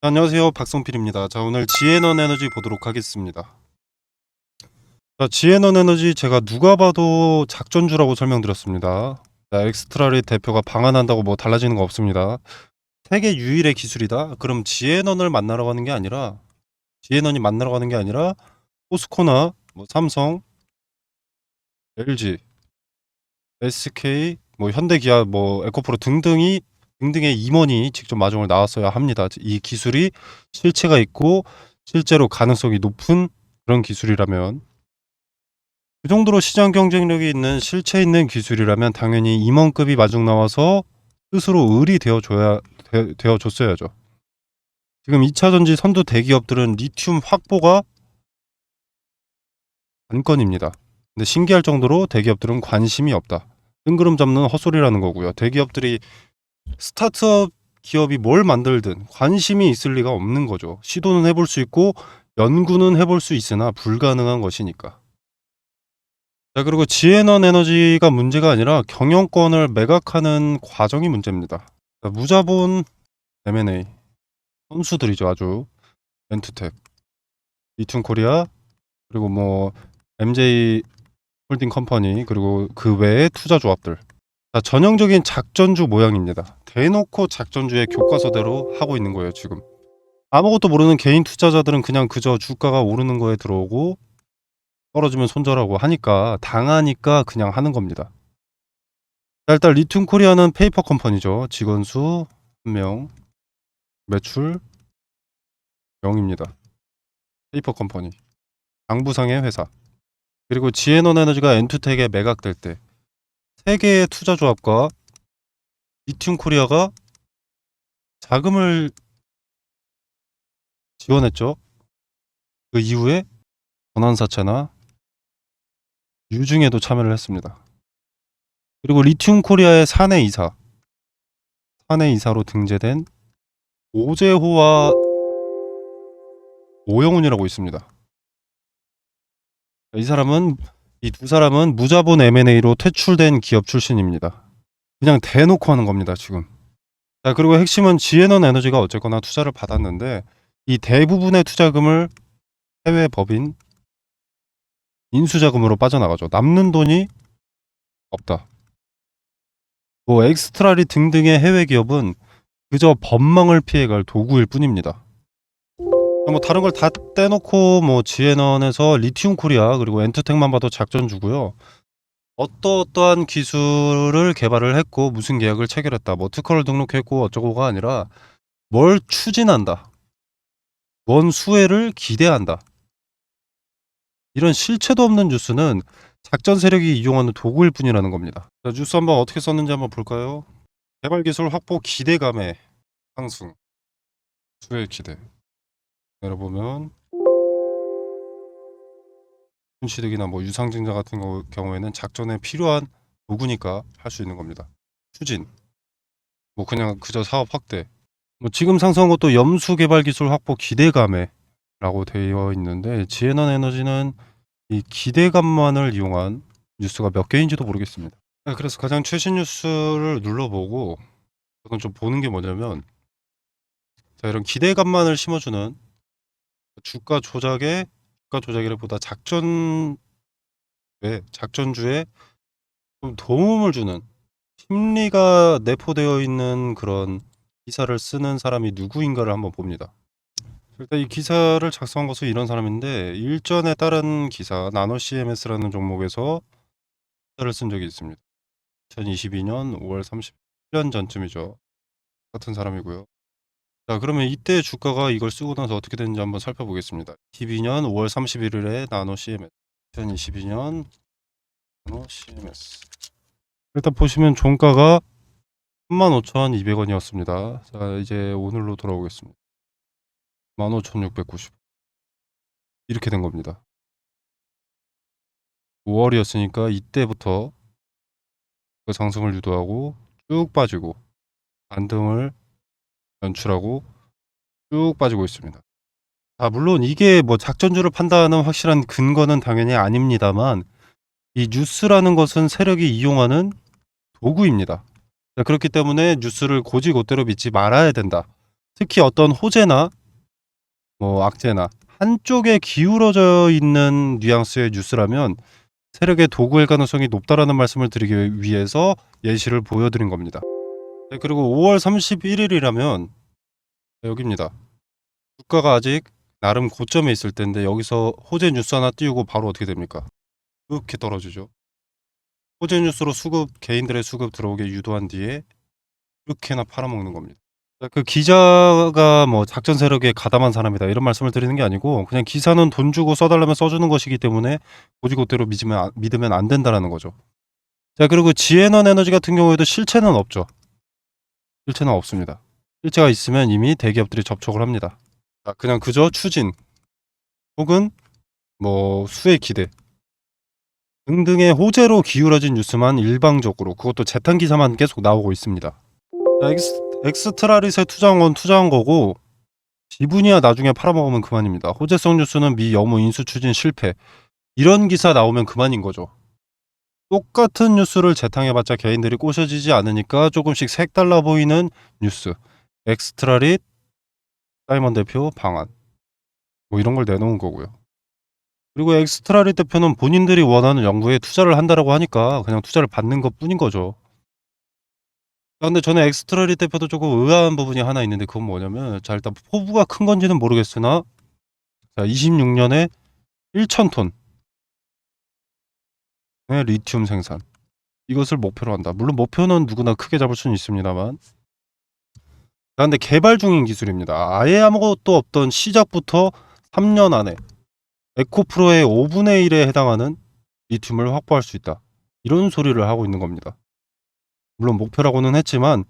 안녕하세요. 박성필입니다. 자, 오늘 지에넌 에너지 보도록 하겠습니다. 자, 지에넌 에너지 제가 누가 봐도 작전주라고 설명드렸습니다. 자, 엑스트라리 대표가 방한한다고 뭐 달라지는 거 없습니다. 세계 유일의 기술이다. 그럼 지에넌을 만나러 가는 게 아니라 지에넌이 만나러 가는 게 아니라 포스코나 뭐 삼성, LG, SK, 뭐 현대기아, 뭐 에코프로 등등의 임원이 직접 마중을 나왔어야 합니다. 이 기술이 실체가 있고 실제로 가능성이 높은 그런 기술이라면, 그 정도로 시장 경쟁력이 있는 실체 있는 기술이라면 당연히 임원급이 마중 나와서 스스로 을이 되어줬어야죠. 지금 2차 전지 선두 대기업들은 리튬 확보가 관건입니다. 근데 신기할 정도로 대기업들은 관심이 없다. 뜬구름 잡는 헛소리라는 거고요. 대기업들이 스타트업 기업이 뭘 만들든 관심이 있을 리가 없는 거죠. 시도는 해볼 수 있고 연구는 해볼 수 있으나 불가능한 것이니까. 자, 그리고 지에넌 에너지가 문제가 아니라 경영권을 매각하는 과정이 문제입니다. 자, 무자본 M&A 선수들이죠. 아주 엔투텍, 리튬 코리아, 그리고 뭐 MJ 홀딩 컴퍼니, 그리고 그 외의 투자 조합들. 자, 전형적인 작전주 모양입니다. 대놓고 작전주의 교과서대로 하고 있는 거예요. 지금 아무것도 모르는 개인 투자자들은 그냥 그저 주가가 오르는 거에 들어오고 떨어지면 손절하고 하니까, 당하니까 그냥 하는 겁니다. 자, 일단 리튬 코리아는 페이퍼 컴퍼니죠. 직원 수 1명, 매출 0입니다. 페이퍼 컴퍼니, 당부상의 회사. 그리고 지에넌 에너지가 엔투텍에 매각될 때 세 개의 투자 조합과 리튬 코리아가 자금을 지원했죠. 그 이후에 전환사채나 유증에도 참여를 했습니다. 그리고 리튬 코리아의 사내 이사로 등재된 오재호와 오영훈이라고 있습니다. 이 두 사람은 무자본 M&A로 퇴출된 기업 출신입니다. 그냥 대놓고 하는 겁니다, 지금. 자, 그리고 핵심은 지에넌 에너지가 어쨌거나 투자를 받았는데 이 대부분의 투자금을 해외 법인 인수자금으로 빠져나가죠. 남는 돈이 없다. 뭐 엑스트라리 등등의 해외 기업은 그저 법망을 피해갈 도구일 뿐입니다. 뭐 다른 걸 다 떼놓고 뭐 지에넌에서 리튬 코리아 그리고 엔투텍만 봐도 작전주고요. 어떠한 기술을 개발을 했고 무슨 계약을 체결했다, 뭐 특허를 등록했고 어쩌고가 아니라 뭘 추진한다, 뭔 수혜를 기대한다, 이런 실체도 없는 뉴스는 작전 세력이 이용하는 도구일 뿐이라는 겁니다. 자, 뉴스 한번 어떻게 썼는지 한번 볼까요? 개발 기술 확보 기대감의 상승, 수혜 기대. 내려보면 취득이나 뭐 유상증자 같은 경우에는 작전에 필요한 도구니까 할 수 있는 겁니다. 추진, 뭐 그냥 그저 사업 확대. 뭐 지금 상승한 것도 염수 개발 기술 확보 기대감에 라고 되어 있는데, 지에넌 에너지는 이 기대감만을 이용한 뉴스가 몇 개인지도 모르겠습니다. 네, 그래서 가장 최신 뉴스를 눌러보고 저는 좀 보는 게 뭐냐면, 자, 이런 기대감만을 심어주는 주가 조작이라보다 작전주에 좀 도움을 주는 심리가 내포되어 있는 그런 기사를 쓰는 사람이 누구인가를 한번 봅니다. 일단 이 기사를 작성한 것은 이런 사람인데, 일전에 다른 기사 나노 CMS라는 종목에서 기사를 쓴 적이 있습니다. 2022년 5월 30년 전쯤이죠. 같은 사람이고요. 자, 그러면 이때 주가가 이걸 쓰고 나서 어떻게 됐는지 한번 살펴보겠습니다. 22년 5월 31일에 나노 CMS, 2022년 나노 CMS. 일단 보시면 종가가 35,200원이었습니다. 자, 이제 오늘로 돌아오겠습니다. 15,690. 이렇게 된 겁니다. 5월이었으니까 이때부터 그 상승을 유도하고 쭉 빠지고 반등을 연출하고 쭉 빠지고 있습니다. 자, 물론 이게 뭐 작전주를 판단하는 확실한 근거는 당연히 아닙니다만, 이 뉴스라는 것은 세력이 이용하는 도구입니다. 자, 그렇기 때문에 뉴스를 고지고대로 믿지 말아야 된다. 특히 어떤 호재나 뭐 악재나 한쪽에 기울어져 있는 뉘앙스의 뉴스라면 세력의 도구일 가능성이 높다라는 말씀을 드리기 위해서 예시를 보여드린 겁니다. 네, 그리고 5월 31일이라면 여기입니다. 주가가 아직 나름 고점에 있을 텐데 여기서 호재 뉴스 하나 띄우고 바로 어떻게 됩니까? 이렇게 떨어지죠. 호재 뉴스로 개인들의 수급 들어오게 유도한 뒤에 이렇게나 팔아먹는 겁니다. 그 기자가 뭐 작전 세력에 가담한 사람이다 이런 말씀을 드리는 게 아니고 그냥 기사는 돈 주고 써달라면 써주는 것이기 때문에 고지고대로 믿으면 안 된다라는 거죠. 자, 그리고 지에넌 에너지 같은 경우에도 실체는 없죠. 실체는 없습니다. 실체가 있으면 이미 대기업들이 접촉을 합니다. 자, 그냥 그저 추진 혹은 뭐 수의 기대 등등의 호재로 기울어진 뉴스만 일방적으로 그것도 재탕 기사만 계속 나오고 있습니다. 자, 엑스트라릿에 투자한 거고 지분이야 나중에 팔아먹으면 그만입니다. 호재성 뉴스는 미 여무 인수 추진 실패 이런 기사 나오면 그만인 거죠. 똑같은 뉴스를 재탕해봤자 개인들이 꼬셔지지 않으니까 조금씩 색달라 보이는 뉴스 엑스트라릿 사이먼 대표 방안 뭐 이런 걸 내놓은 거고요. 그리고 엑스트라릿 대표는 본인들이 원하는 연구에 투자를 한다라고 하니까 그냥 투자를 받는 것 뿐인 거죠. 근데 저는 엑스트라릿 대표도 조금 의아한 부분이 하나 있는데 그건 뭐냐면 자 일단 포부가 큰 건지는 모르겠으나 자 26년에 1,000톤의 리튬 생산 이것을 목표로 한다. 물론 목표는 누구나 크게 잡을 수는 있습니다만 근데 개발 중인 기술입니다. 아예 아무것도 없던 시작부터 3년 안에 에코프로의 5분의 1에 해당하는 리튬을 확보할 수 있다. 이런 소리를 하고 있는 겁니다. 물론 목표라고는 했지만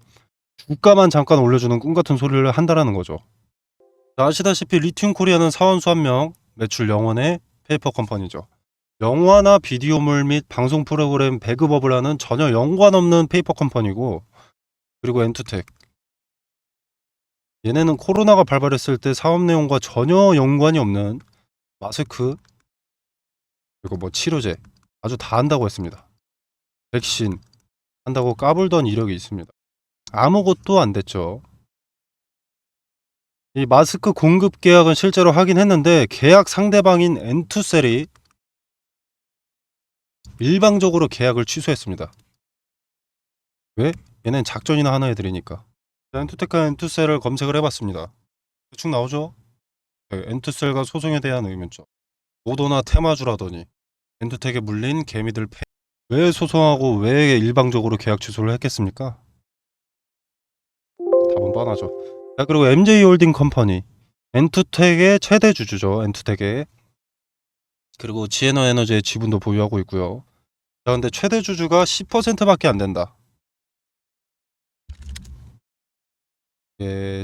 주가만 잠깐 올려주는 꿈같은 소리를 한다라는 거죠. 아시다시피 리튬 코리아는 사원수 1명, 매출 0원의 페이퍼 컴퍼니죠. 영화나 비디오물 및 방송 프로그램 배급업을 하는 전혀 연관없는 페이퍼 컴퍼니고 그리고 엔투텍 얘네는 코로나가 발발했을 때 사업 내용과 전혀 연관이 없는 마스크 그리고 뭐 치료제 아주 다 한다고 했습니다. 백신 한다고 까불던 이력이 있습니다. 아무것도 안 됐죠. 이 마스크 공급 계약은 실제로 하긴 했는데 계약 상대방인 엔투셀이 일방적으로 계약을 취소했습니다. 왜? 얘는 작전이나 하나 해드리니까. 엔투텍과 엔투셀을 검색을 해봤습니다. 대충 나오죠? 네, 엔투셀과 소송에 대한 의문점. 모더나 테마주라더니 엔투텍에 물린 개미들 왜 소송하고 왜 일방적으로 계약 취소를 했겠습니까? 답은 뻔하죠. 자, 그리고 MJ홀딩 컴퍼니 엔투텍의 최대 주주죠. 엔투텍의 그리고 지에너 에너지의 지분도 보유하고 있고요. 자, 근데 최대 주주가 10%밖에 안 된다.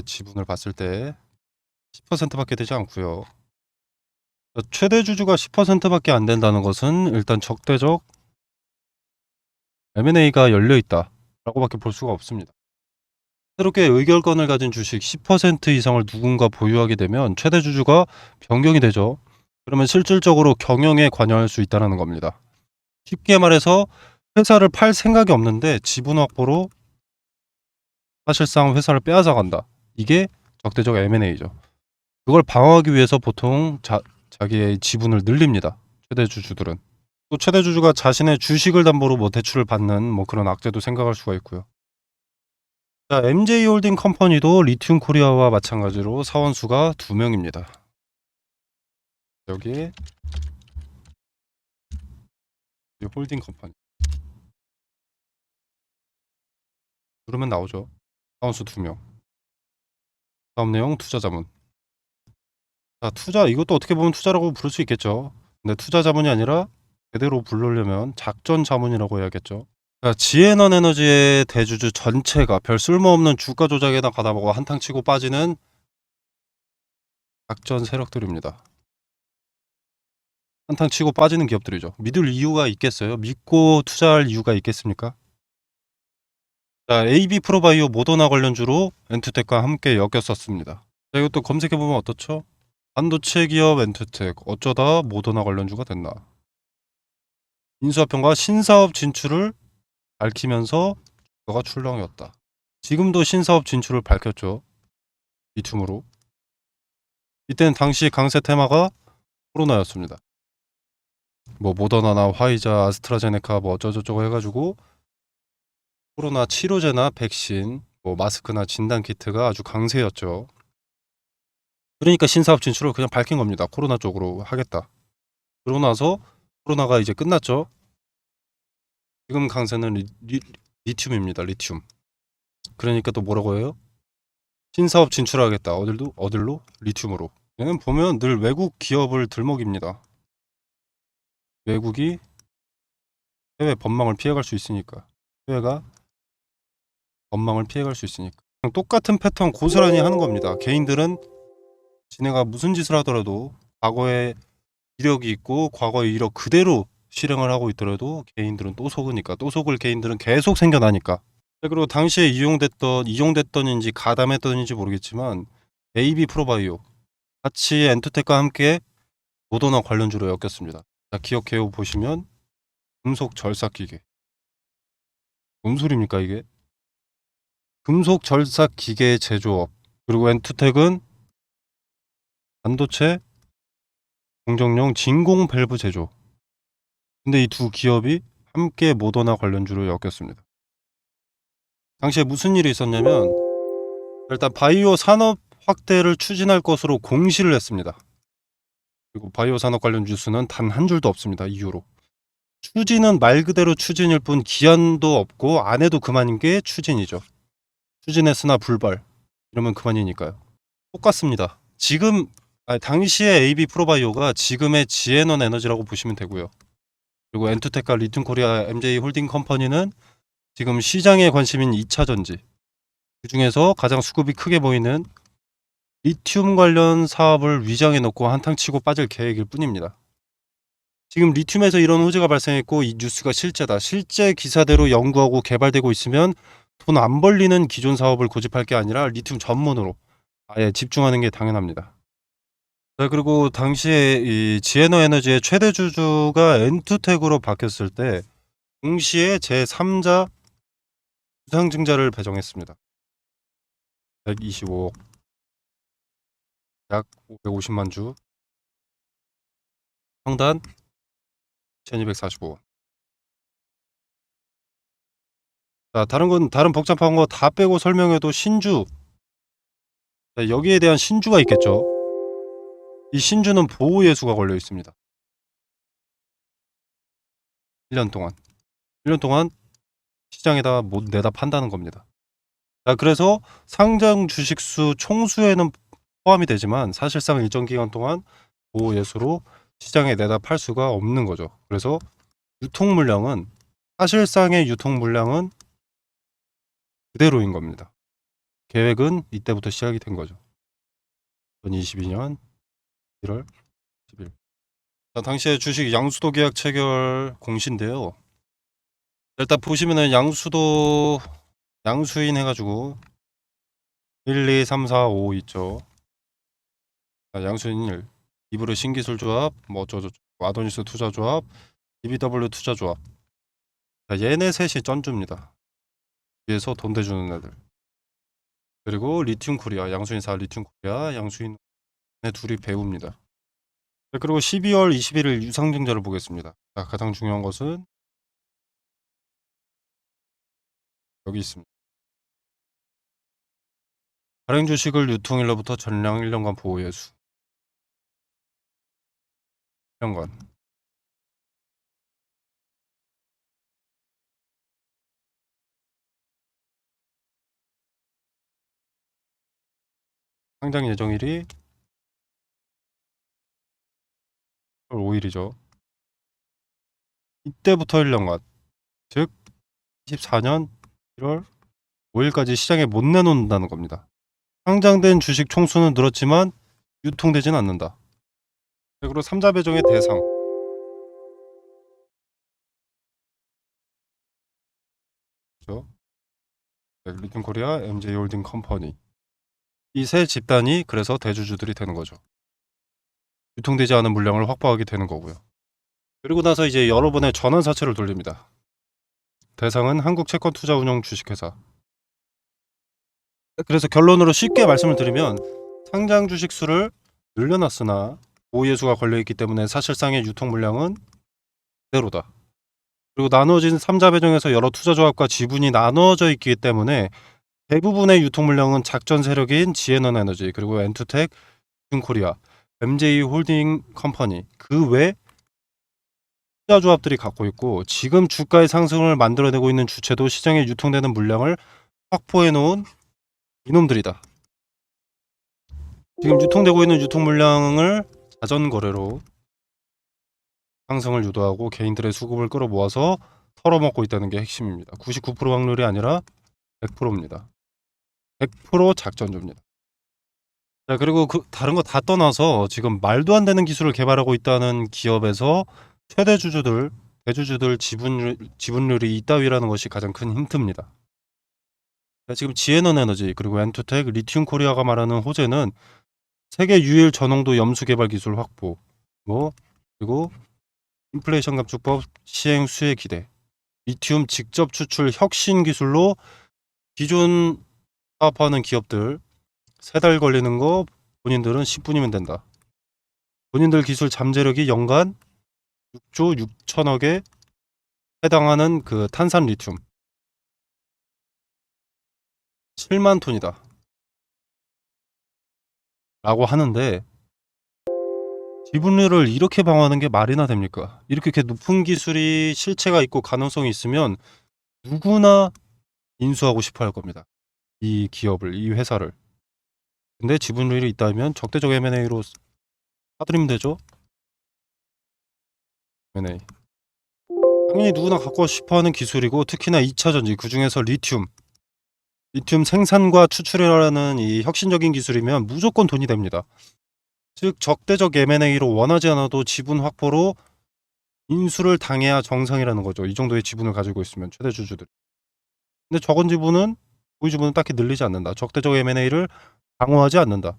지분을 봤을 때 10%밖에 되지 않고요. 최대 주주가 10%밖에 안 된다는 것은 일단 적대적 M&A가 열려 있다라고밖에 볼 수가 없습니다. 새롭게 의결권을 가진 주식 10% 이상을 누군가 보유하게 되면 최대 주주가 변경이 되죠. 그러면 실질적으로 경영에 관여할 수 있다는 겁니다. 쉽게 말해서 회사를 팔 생각이 없는데 지분 확보로 사실상 회사를 빼앗아간다. 이게 적대적 M&A죠. 그걸 방어하기 위해서 보통 자기의 지분을 늘립니다. 최대 주주들은. 또 최대 주주가 자신의 주식을 담보로 뭐 대출을 받는 뭐 그런 악재도 생각할 수가 있고요. 자, MJ홀딩 컴퍼니도 리튬 코리아와 마찬가지로 사원수가 2명입니다. 여기 홀딩 컴퍼니 누르면 나오죠. 사원수 2명. 다음 내용 투자 자문. 자, 투자 이것도 어떻게 보면 투자라고 부를 수 있겠죠. 근데 투자 자문이 아니라 제대로 부르려면 작전 자문이라고 해야겠죠. 자, 지에넌 에너지의 대주주 전체가 별 쓸모없는 주가 조작에다 가다보고 한탕 치고 빠지는 작전 세력들입니다. 한탕 치고 빠지는 기업들이죠. 믿을 이유가 있겠어요? 믿고 투자할 이유가 있겠습니까? 자, AB 프로바이오 모더나 관련주로 엔투텍과 함께 엮였었습니다. 자, 이것도 검색해보면 어떻죠? 반도체 기업 엔투텍 어쩌다 모더나 관련주가 됐나? 인수합병과 신사업 진출을 밝히면서 주가가 출렁이었다. 지금도 신사업 진출을 밝혔죠. 리튬으로. 이때는 당시 강세 테마가 코로나였습니다. 뭐 모더나나 화이자, 아스트라제네카 뭐 어쩌저쩌고 해가지고 코로나 치료제나 백신, 뭐 마스크나 진단 키트가 아주 강세였죠. 그러니까 신사업 진출을 그냥 밝힌 겁니다. 코로나 쪽으로 하겠다. 그러고 나서 코로나가 이제 끝났죠. 지금 강세는 리튬입니다. 리튬. 그러니까 또 뭐라고 해요? 신사업 진출하겠다. 어딜로? 리튬으로. 얘는 보면 늘 외국 기업을 들먹입니다. 외국이 해외 법망을 피해갈 수 있으니까. 해외가 법망을 피해갈 수 있으니까. 그냥 똑같은 패턴 고스란히 하는 겁니다. 개인들은 지네가 무슨 짓을 하더라도 과거에 이력이 있고 과거의 이력 그대로 실행을 하고 있더라도 개인들은 또 속으니까, 또 속을 개인들은 계속 생겨나니까. 그리고 당시에 이용됐던인지 가담했던인지 모르겠지만 AB 프로바이오 같이 엔투텍과 함께 모더나 관련주로 엮였습니다. 자, 기억해요 보시면 금속 절삭 기계. 뭔 소리입니까 이게? 금속 절삭 기계 제조업. 그리고 엔투텍은 반도체 공정용 진공 밸브 제조. 근데 이 두 기업이 함께 모더나 관련주로 엮였습니다. 당시에 무슨 일이 있었냐면 일단 바이오 산업 확대를 추진할 것으로 공시를 했습니다. 그리고 바이오 산업 관련 뉴스는 단 한 줄도 없습니다. 이유로. 추진은 말 그대로 추진일 뿐 기한도 없고 안 해도 그만인 게 추진이죠. 추진했으나 불발. 이러면 그만이니까요. 똑같습니다. 당시의 AB 프로바이오가 지금의 지에넌 에너지라고 보시면 되고요. 그리고 엔투텍과 리튬코리아 MJ 홀딩 컴퍼니는 지금 시장에 관심인 2차 전지. 그 중에서 가장 수급이 크게 보이는 리튬 관련 사업을 위장해 놓고 한탕 치고 빠질 계획일 뿐입니다. 지금 리튬에서 이런 호재가 발생했고 이 뉴스가 실제다. 실제 기사대로 연구하고 개발되고 있으면 돈 안 벌리는 기존 사업을 고집할 게 아니라 리튬 전문으로 아예 집중하는 게 당연합니다. 자, 그리고 당시에 이 지에너 에너지의 최대 주주가 엔투텍으로 바뀌었을 때 동시에 제3자 주상증자를 배정했습니다. 125억, 약 550만 주, 평단 1245원. 자, 다른 복잡한 거 다 빼고 설명해도 신주. 자, 여기에 대한 신주가 있겠죠. 이 신주는 보호 예수가 걸려 있습니다. 1년 동안 시장에다 못 내다 판다는 겁니다. 자, 그래서 상장 주식수 총수에는 포함이 되지만 사실상 일정 기간 동안 보호 예수로 시장에 내다 팔 수가 없는 거죠. 그래서 사실상의 유통 물량은 그대로인 겁니다. 계획은 이때부터 시작이 된 거죠. 2022년 1월 10일. 자, 당시에 주식 양수도 계약 체결 공시인데요. 일단 보시면은 양수인 해가지고 1, 2, 3, 4, 5 있죠. 자, 양수인 1, 이브르 신기술 조합, 뭐 어쩌저쩌, 아도니스 투자 조합, DBW 투자 조합. 자, 얘네 셋이 쩐주입니다. 위에서 돈 대주는 애들. 그리고 리튬 코리아, 양수인 4, 리튬 코리아, 양수인의 둘이 배우입니다. 그리고 12월 21일 유상증자를 보겠습니다. 자, 가장 중요한 것은 여기 있습니다. 발행 주식을 유통일로부터 전량 1년간 보호 예수. 1년간. 상장 예정일이 1월 5일이죠. 이때부터 1년간, 즉 24년 1월 5일까지 시장에 못 내놓는다는 겁니다. 상장된 주식 총수는 늘었지만 유통되진 않는다. 그리고 3자 배정의 대상. 그렇죠? 리튬 코리아, MJ 홀딩 컴퍼니. 이 세 집단이 그래서 대주주들이 되는 거죠. 유통되지 않은 물량을 확보하게 되는 거고요. 그리고 나서 이제 여러 번의 전환 사채를 돌립니다. 대상은 한국채권투자운용 주식회사. 그래서 결론으로 쉽게 말씀을 드리면 상장 주식 수를 늘려놨으나 보유예수가 걸려있기 때문에 사실상의 유통 물량은 그대로다. 그리고 나눠진 3자 배정에서 여러 투자 조합과 지분이 나눠져 있기 때문에 대부분의 유통 물량은 작전 세력인 지에넌 에너지 그리고 엔투텍, 융코리아, MJ 홀딩 컴퍼니 그 외 투자 조합들이 갖고 있고 지금 주가의 상승을 만들어내고 있는 주체도 시장에 유통되는 물량을 확보해 놓은 이놈들이다. 지금 유통되고 있는 유통 물량을 자전 거래로 상승을 유도하고 개인들의 수급을 끌어모아서 털어먹고 있다는 게 핵심입니다. 99% 확률이 아니라 100%입니다. 100% 작전주입니다. 자, 그리고 그 다른 거 다 떠나서 지금 말도 안 되는 기술을 개발하고 있다는 기업에서 최대 주주들, 대주주들 지분율이 이따위라는 것이 가장 큰 힌트입니다. 자, 지금 지에넌 에너지 그리고 엔투텍, 리튬 코리아가 말하는 호재는 세계 유일 전홍도 염수 개발 기술 확보, 그리고 인플레이션 감축법 시행 수혜 기대, 리튬 직접 추출 혁신 기술로 기존 사업하는 기업들 3달 걸리는 거 본인들은 10분이면 된다. 본인들 기술 잠재력이 연간 6조 6천억에 해당하는 그 탄산 리튬 7만 톤이다. 라고 하는데 지분율을 이렇게 방어하는 게 말이나 됩니까? 이렇게 높은 기술이 실체가 있고 가능성이 있으면 누구나 인수하고 싶어 할 겁니다. 이 기업을, 이 회사를. 근데 지분율이 있다면 적대적 M&A로 사들이면 되죠? M&A. 당연히 누구나 갖고 싶어 하는 기술이고 특히나 2차 전지, 그 중에서 리튬 생산과 추출이라는 이 혁신적인 기술이면 무조건 돈이 됩니다. 즉 적대적 M&A로 원하지 않아도 지분 확보로 인수를 당해야 정상이라는 거죠. 이 정도의 지분을 가지고 있으면 최대 주주들. 근데 적은 지분은 보유 지분은 딱히 늘리지 않는다. 적대적 M&A를 방어하지 않는다.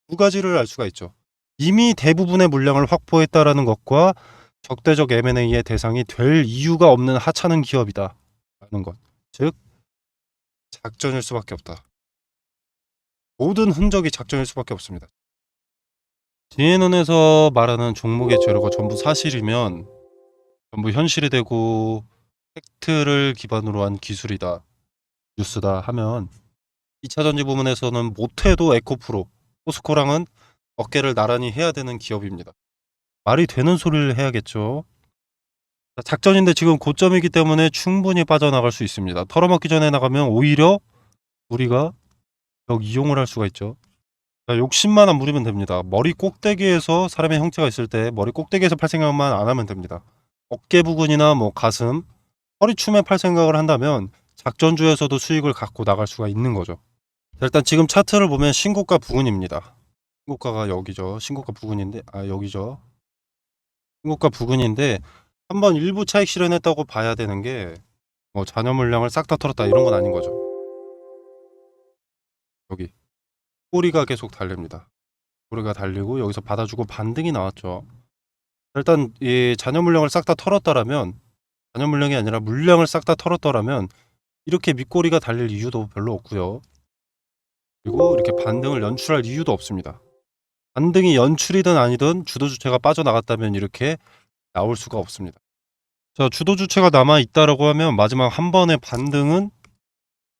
두 가지를 알 수가 있죠. 이미 대부분의 물량을 확보했다라는 것과 적대적 M&A의 대상이 될 이유가 없는 하찮은 기업이다 라는 것. 즉 작전일 수밖에 없다. 모든 흔적이 작전일 수밖에 없습니다. 지혜논에서 말하는 종목의 재료가 전부 사실이면 전부 현실이 되고 팩트를 기반으로 한 기술이다, 뉴스다 하면 2차 전지 부문에서는 못해도 에코프로, 포스코랑은 어깨를 나란히 해야 되는 기업입니다. 말이 되는 소리를 해야겠죠. 작전인데 지금 고점이기 때문에 충분히 빠져나갈 수 있습니다. 털어먹기 전에 나가면 오히려 우리가 역 이용을 할 수가 있죠. 자, 욕심만 안 부리면 됩니다. 머리 꼭대기에서 사람의 형체가 있을 때 머리 꼭대기에서 팔 생각만 안 하면 됩니다. 어깨 부근이나 뭐 가슴, 허리춤에 팔 생각을 한다면 작전주에서도 수익을 갖고 나갈 수가 있는 거죠. 자, 일단 지금 차트를 보면 신고가 부근입니다. 신고가가 여기죠. 신고가 부근인데 여기죠. 신고가 부근인데 한번 일부 차익 실현했다고 봐야 되는 게 뭐 잔여 물량을 싹 다 털었다 이런 건 아닌 거죠. 여기 꼬리가 계속 달립니다. 꼬리가 달리고 여기서 받아주고 반등이 나왔죠. 일단 이 잔여 물량을 싹 다 털었다라면, 잔여 물량이 아니라 물량을 싹 다 털었더라면 이렇게 밑꼬리가 달릴 이유도 별로 없고요. 그리고 이렇게 반등을 연출할 이유도 없습니다. 반등이 연출이든 아니든 주도 주체가 빠져나갔다면 이렇게 나올 수가 없습니다. 자, 주도 주체가 남아 있다라고 하면 마지막 한 번의 반등은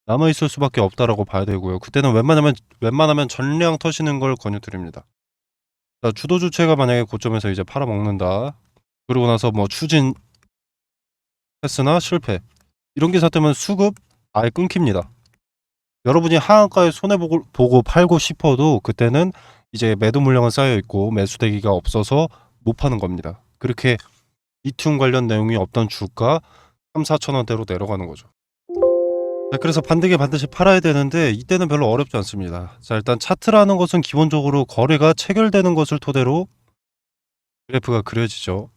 남아 있을 수밖에 없다라고 봐야 되고요. 그때는 웬만하면 전량 터시는 걸 권유드립니다. 자, 주도 주체가 만약에 고점에서 이제 팔아먹는다. 그러고 나서 뭐 추진 패스나 실패 이런 기사 때문에 수급 아예 끊깁니다. 여러분이 하한가에 손해보고 팔고 싶어도 그때는 이제 매도 물량은 쌓여있고 매수 대기가 없어서 못 파는 겁니다. 그렇게 리튬 관련 내용이 없던 주가 3, 4천 원대로 내려가는 거죠. 자, 그래서 반등에 반드시 팔아야 되는데 이때는 별로 어렵지 않습니다. 자, 일단 차트라는 것은 기본적으로 거래가 체결되는 것을 토대로 그래프가 그려지죠.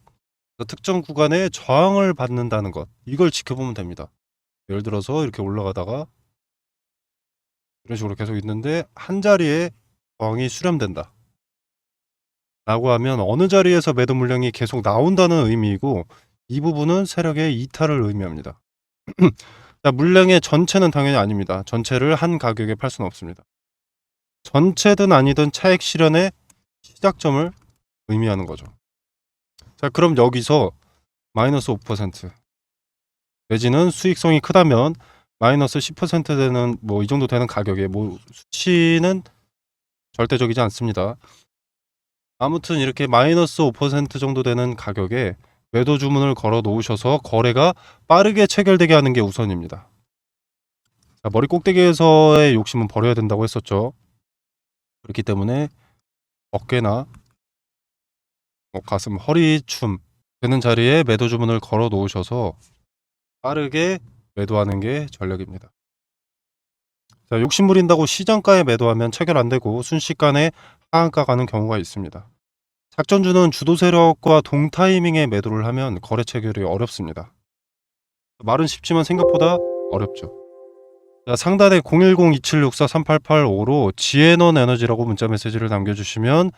특정 구간에 저항을 받는다는 것, 이걸 지켜보면 됩니다. 예를 들어서 이렇게 올라가다가 이런 식으로 계속 있는데 한 자리에 저항이 수렴된다 라고 하면 어느 자리에서 매도 물량이 계속 나온다는 의미이고 이 부분은 세력의 이탈을 의미합니다. 자, 물량의 전체는 당연히 아닙니다. 전체를 한 가격에 팔 수는 없습니다. 전체든 아니든 차액 실현의 시작점을 의미하는 거죠. 자, 그럼 여기서 마이너스 5% 내지는 수익성이 크다면 마이너스 10% 되는 뭐 이 정도 되는 가격에 뭐 수치는 절대적이지 않습니다. 아무튼 이렇게 마이너스 5% 정도 되는 가격에 매도 주문을 걸어 놓으셔서 거래가 빠르게 체결되게 하는 게 우선입니다. 자, 머리 꼭대기에서의 욕심은 버려야 된다고 했었죠. 그렇기 때문에 어깨나 뭐 가슴, 허리춤 되는 자리에 매도 주문을 걸어 놓으셔서 빠르게 매도하는 게 전략입니다. 자, 욕심 부린다고 시장가에 매도하면 체결 안 되고 순식간에 하한가 가는 경우가 있습니다. 작전주는 주도 세력과 동타이밍에 매도를 하면 거래 체결이 어렵습니다. 말은 쉽지만 생각보다 어렵죠. 자, 상단에 010-2764-3885로 지에넌 에너지라고 문자 메시지를 남겨주시면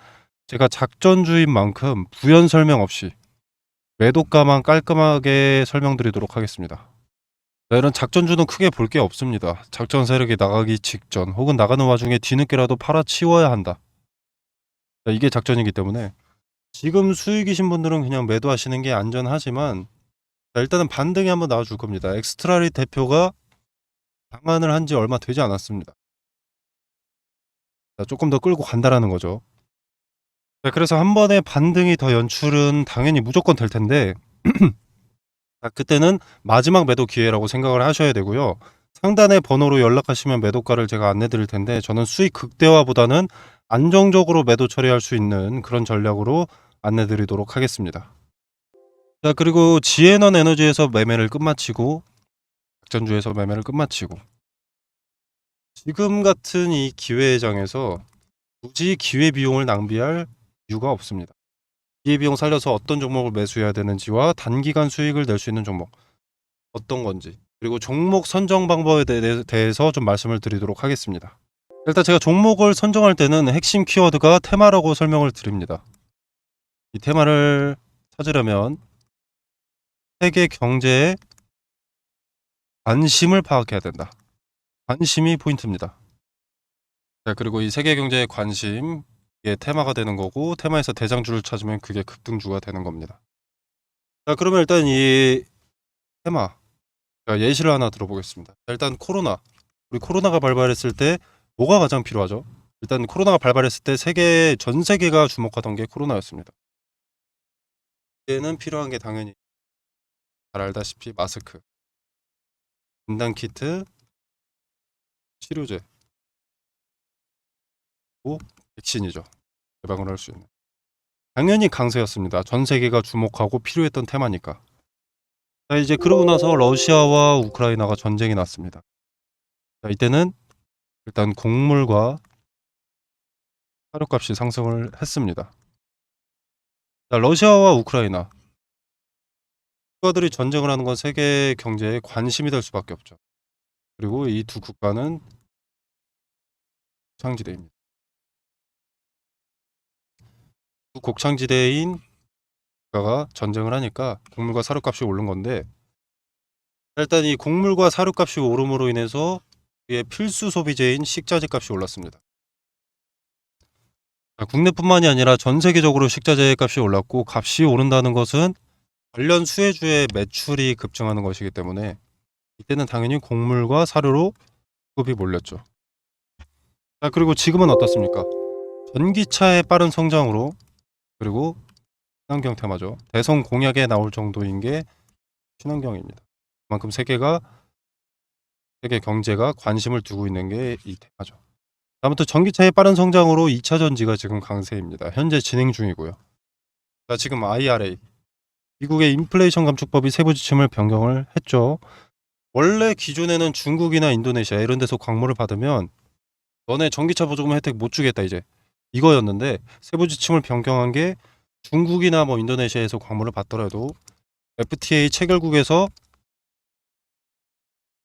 제가 작전주인 만큼 부연 설명 없이 매도가만 깔끔하게 설명드리도록 하겠습니다. 자, 이런 작전주는 크게 볼 게 없습니다. 작전 세력이 나가기 직전 혹은 나가는 와중에 뒤늦게라도 팔아치워야 한다. 자, 이게 작전이기 때문에 지금 수익이신 분들은 그냥 매도하시는 게 안전하지만, 자, 일단은 반등이 한번 나와줄 겁니다. 엑스트라리 대표가 방한을 한 지 얼마 되지 않았습니다. 자, 조금 더 끌고 간다라는 거죠. 자, 그래서 한 번에 반등이 더 연출은 당연히 무조건 될 텐데 자, 그때는 마지막 매도 기회라고 생각을 하셔야 되고요. 상단의 번호로 연락하시면 매도가를 제가 안내 드릴 텐데 저는 수익 극대화보다는 안정적으로 매도 처리할 수 있는 그런 전략으로 안내 드리도록 하겠습니다. 자, 그리고 지에넌 에너지에서 매매를 끝마치고 작전주에서 매매를 끝마치고 지금 같은 이 기회장에서 굳이 기회비용을 낭비할 이유가 없습니다. 기회비용 살려서 어떤 종목을 매수해야 되는지와 단기간 수익을 낼 수 있는 종목 어떤 건지, 그리고 종목 선정 방법에 대해서 좀 말씀을 드리도록 하겠습니다. 일단 제가 종목을 선정할 때는 핵심 키워드가 테마라고 설명을 드립니다. 이 테마를 찾으려면 세계 경제에 관심을 파악해야 된다. 관심이 포인트입니다. 자, 그리고 이 세계 경제의 관심, 이게 테마가 되는 거고 테마에서 대장주를 찾으면 그게 급등주가 되는 겁니다. 자, 그러면 일단 이 테마 제가 예시를 하나 들어보겠습니다. 자, 일단 코로나, 우리 코로나가 발발했을 때 뭐가 가장 필요하죠? 일단 코로나가 발발했을 때 전 세계가 주목하던 게 코로나였습니다. 그때는 필요한 게 당연히 잘 알다시피 마스크, 진단 키트, 치료제, 그리고 백신이죠. 예방을 할 수 있는. 당연히 강세였습니다. 전 세계가 주목하고 필요했던 테마니까. 자, 이제 그러고 나서 러시아와 우크라이나가 전쟁이 났습니다. 자, 이때는 일단 곡물과 사료값이 상승을 했습니다. 자, 러시아와 우크라이나 국가들이 전쟁을 하는 건 세계 경제에 관심이 될 수밖에 없죠. 그리고 이 두 국가는 곡창지대입니다. 두 곡창지대인 국가가 전쟁을 하니까 곡물과 사료값이 오른 건데, 일단 이 곡물과 사료값이 오름으로 인해서 이게 필수 소비재인 식자재 값이 올랐습니다. 자, 국내뿐만이 아니라 전 세계적으로 식자재 값이 올랐고, 값이 오른다는 것은 관련 수혜주의 매출이 급증하는 것이기 때문에 이때는 당연히 곡물과 사료로 수급이 몰렸죠. 자, 그리고 지금은 어떻습니까? 전기차의 빠른 성장으로, 그리고 친환경 테마죠. 대선 공약에 나올 정도인 게 친환경입니다. 그만큼 세계 경제가 관심을 두고 있는 게 이 테마죠. 아무튼 전기차의 빠른 성장으로 2차 전지가 지금 강세입니다. 현재 진행 중이고요. 자, 지금 IRA, 미국의 인플레이션 감축법이 세부 지침을 변경을 했죠. 원래 기존에는 중국이나 인도네시아 이런 데서 광물을 받으면 너네 전기차 보조금 혜택 못 주겠다 이제 이거였는데, 세부 지침을 변경한 게 중국이나 뭐 인도네시아에서 광물을 받더라도 FTA 체결국에서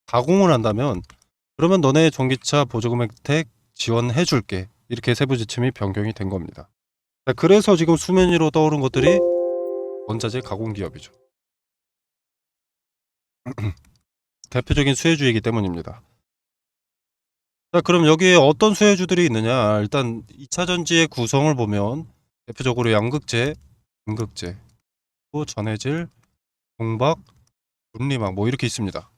가공을 한다면 그러면 너네 전기차 보조금 혜택 지원해 줄게, 이렇게 세부 지침이 변경이 된 겁니다. 그래서 지금 수면 위로 떠오른 것들이 원자재 가공 기업이죠. 대표적인 수혜주이기 때문입니다. 자, 그럼 여기에 어떤 수혜주들이 있느냐? 일단 2차 전지의 구성을 보면 대표적으로 양극재, 음극재, 또 전해질, 동박, 분리막 뭐 이렇게 있습니다.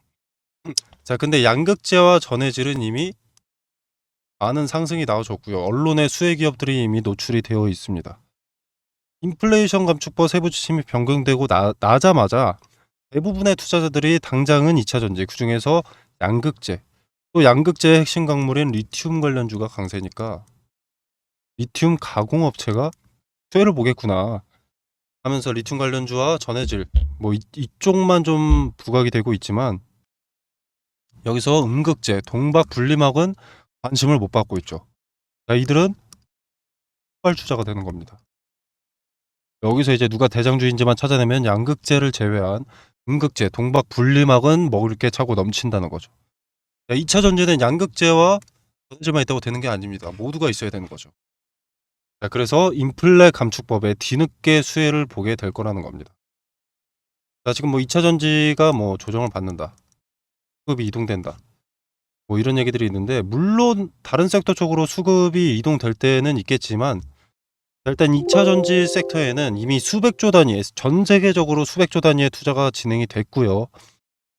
자, 근데 양극재와 전해질은 이미 많은 상승이 나와줬고요. 언론의 수혜 기업들이 이미 노출이 되어 있습니다. 인플레이션 감축법 세부 지침이 변경되고 나자마자 대부분의 투자자들이 당장은 2차 전지, 그중에서 양극재, 또 양극재의 핵심 광물인 리튬 관련주가 강세니까 리튬 가공업체가 수혜를 보겠구나 하면서 리튬 관련주와 전해질 뭐 이쪽만 좀 부각이 되고 있지만, 여기서 음극재, 동박, 분리막은 관심을 못 받고 있죠. 자, 이들은 폭발주자가 되는 겁니다. 여기서 이제 누가 대장주인지만 찾아내면 양극재를 제외한 음극재, 동박, 분리막은 먹을 게 차고 넘친다는 거죠. 2차 전지는 양극재와 전해질만 있다고 되는 게 아닙니다. 모두가 있어야 되는 거죠. 자, 그래서 인플레 감축법에 뒤늦게 수혜를 보게 될 거라는 겁니다. 자, 지금 뭐 2차 전지가 뭐 조정을 받는다, 수급이 이동된다, 뭐 이런 얘기들이 있는데, 물론 다른 섹터 쪽으로 수급이 이동될 때는 있겠지만, 일단 2차 전지 섹터에는 이미 수백조 단위의, 전 세계적으로 수백조 단위의 투자가 진행이 됐고요.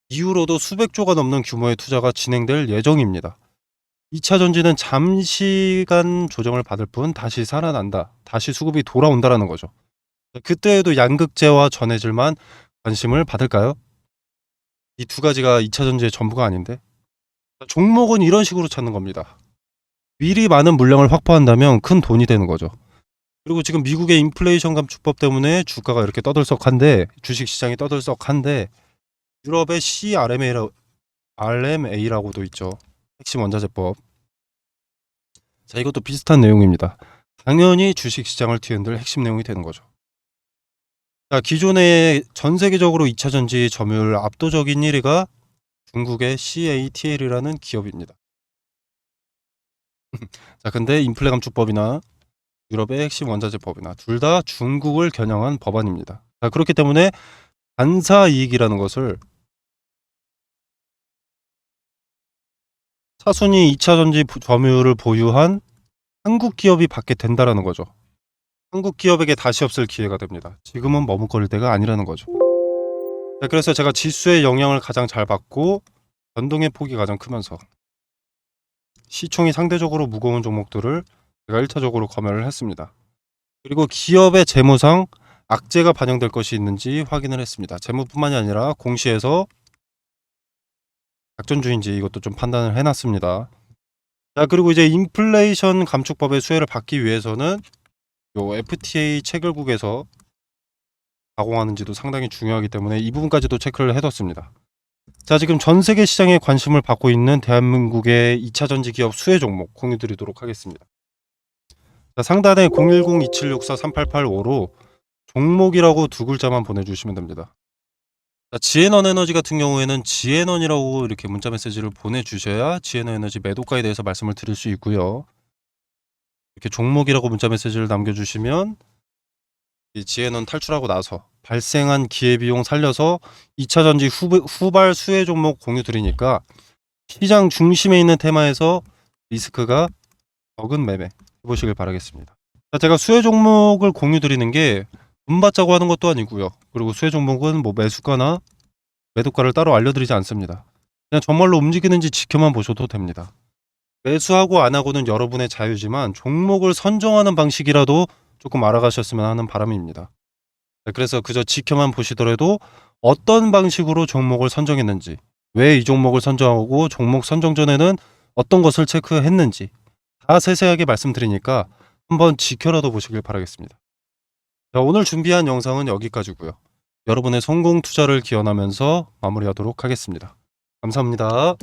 이후로도 수백조가 넘는 규모의 투자가 진행될 예정입니다. 2차 전지는 잠시간 조정을 받을 뿐 다시 살아난다, 다시 수급이 돌아온다라는 거죠. 그때에도 양극재와 전해질만 관심을 받을까요? 이 두 가지가 2차 전지의 전부가 아닌데. 종목은 이런 식으로 찾는 겁니다. 미리 많은 물량을 확보한다면 큰 돈이 되는 거죠. 그리고 지금 미국의 인플레이션 감축법 때문에 주가가 이렇게 떠들썩한데, 주식시장이 떠들썩한데, 유럽의 RMA라고도 있죠. 핵심 원자재법. 자, 이것도 비슷한 내용입니다. 당연히 주식시장을 뒤흔들 핵심 내용이 되는 거죠. 자, 기존에 전 세계적으로 2차 전지 점유율 압도적인 1위가 중국의 CATL이라는 기업입니다. 자, 근데 인플레 감축법이나 유럽의 핵심 원자재법이나 둘 다 중국을 겨냥한 법안입니다. 자, 그렇기 때문에 반사 이익이라는 것을 차순위 2차 전지 점유율을 보유한 한국 기업이 받게 된다라는 거죠. 한국 기업에게 다시 없을 기회가 됩니다. 지금은 머뭇거릴 때가 아니라는 거죠. 자, 그래서 제가 지수의 영향을 가장 잘 받고 변동의 폭이 가장 크면서 시총이 상대적으로 무거운 종목들을 제가 1차적으로 검열을 했습니다. 그리고 기업의 재무상 악재가 반영될 것이 있는지 확인을 했습니다. 재무뿐만이 아니라 공시에서 작전주인지 이것도 좀 판단을 해놨습니다. 자, 그리고 이제 인플레이션 감축법의 수혜를 받기 위해서는 요 FTA 체결국에서 가공하는지도 상당히 중요하기 때문에 이 부분까지도 체크를 해뒀습니다. 자, 지금 전 세계 시장에 관심을 받고 있는 대한민국의 2차 전지 기업 수혜 종목 공유드리도록 하겠습니다. 자, 상단에 010-2764-3885로 종목이라고 두 글자만 보내주시면 됩니다. 자, 지에넌 에너지 같은 경우에는 지에넌이라고 이렇게 문자 메시지를 보내주셔야 지에넌 에너지 매도가에 대해서 말씀을 드릴 수 있고요. 이렇게 종목이라고 문자 메시지를 남겨주시면 이 지에넌 탈출하고 나서 발생한 기회비용 살려서 2차 전지 후발 수혜 종목 공유 드리니까 시장 중심에 있는 테마에서 리스크가 적은 매매 해보시길 바라겠습니다. 자, 제가 수혜 종목을 공유 드리는 게 돈 받자고 하는 것도 아니고요. 그리고 수혜 종목은 뭐 매수가나 매도가를 따로 알려드리지 않습니다. 그냥 정말로 움직이는지 지켜만 보셔도 됩니다. 매수하고 안 하고는 여러분의 자유지만 종목을 선정하는 방식이라도 조금 알아가셨으면 하는 바람입니다. 그래서 그저 지켜만 보시더라도 어떤 방식으로 종목을 선정했는지, 왜 이 종목을 선정하고 종목 선정 전에는 어떤 것을 체크했는지 다 세세하게 말씀드리니까 한번 지켜라도 보시길 바라겠습니다. 자, 오늘 준비한 영상은 여기까지고요. 여러분의 성공 투자를 기원하면서 마무리하도록 하겠습니다. 감사합니다.